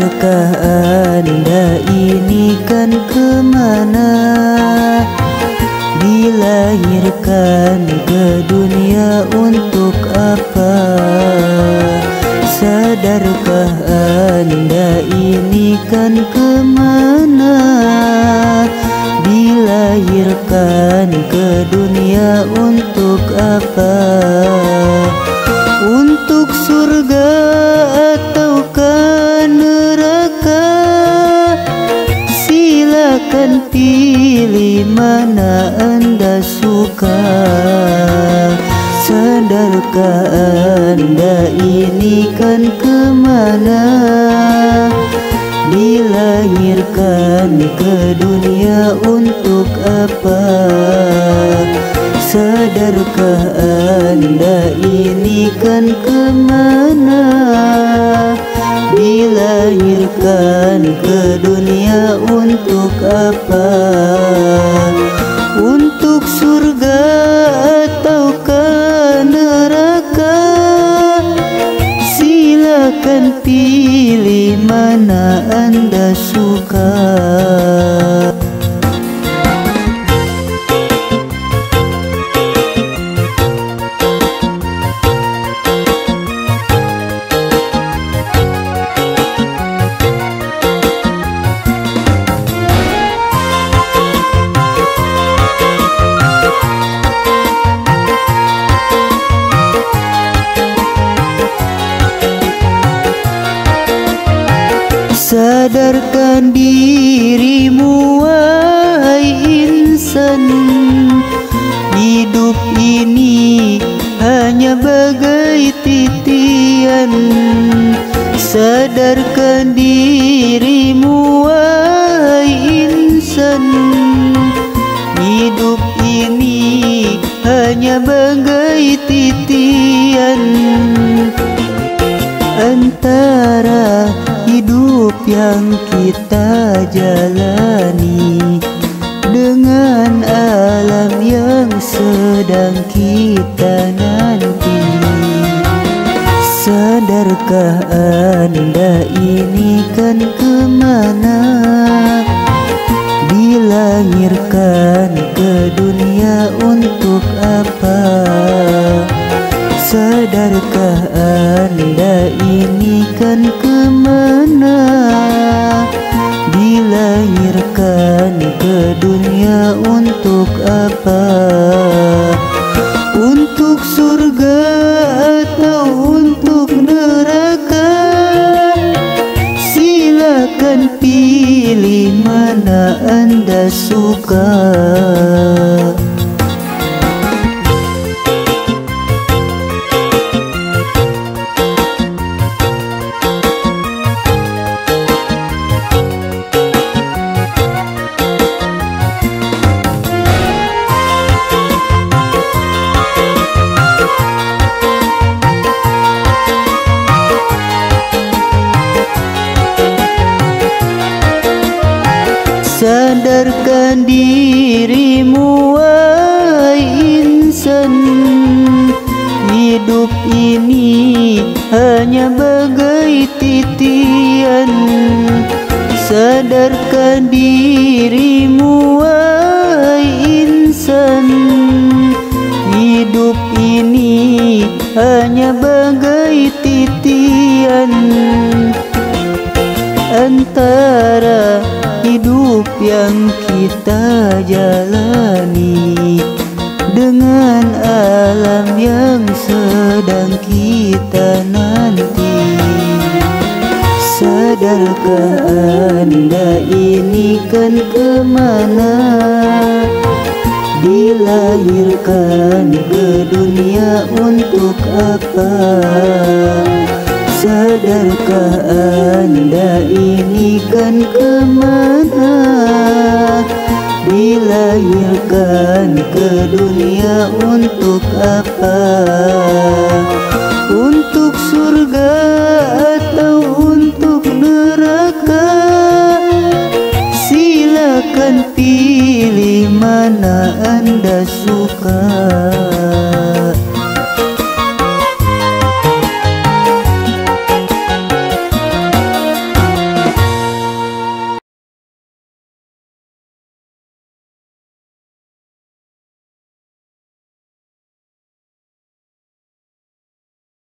Sadarkah Anda ini kan kemana? Dilahirkan ke dunia untuk apa? Sadarkah Anda ini kan kemana? Dilahirkan ke dunia untuk apa? Untuk surga ataukah neraka? Silakan pilih mana Anda suka. Sadarkah Anda ini kan kemana? Dilahirkan ke dunia untuk apa? Sadarkah Anda ini kan kemana? Dilahirkan ke dunia untuk apa? Untuk surga ataukah neraka? Silakan pilih mana Anda suka. Sadarkan dirimu wahai insan, hidup ini hanya bagai titian. Sadarkan dirimu wahai insan, hidup ini hanya bagai titian. Antara hidup yang kita jalani dengan alam yang sedang kita nanti. Sadarkah Anda ini kan kemana? Dilahirkan ke dunia untuk apa? Sadarkah Anda ini kan kemana? Dilahirkan ke dunia untuk apa? Untuk surga atau untuk neraka? Silakan pilih mana Anda suka. Sadarkan dirimu wahai insan, hidup ini hanya bagai titian. Sadarkan dirimu wahai insan, hidup ini hanya bagai titian. Antara hidup yang kita jalani dengan alam yang sedang kita nanti. Sadarkah Anda ini kan kemana? Dilahirkan ke dunia untuk apa? Sadarkah Anda ini kan kemana? Dilahirkan ke dunia untuk apa? Untuk surga atau untuk neraka? Silakan pilih mana Anda suka.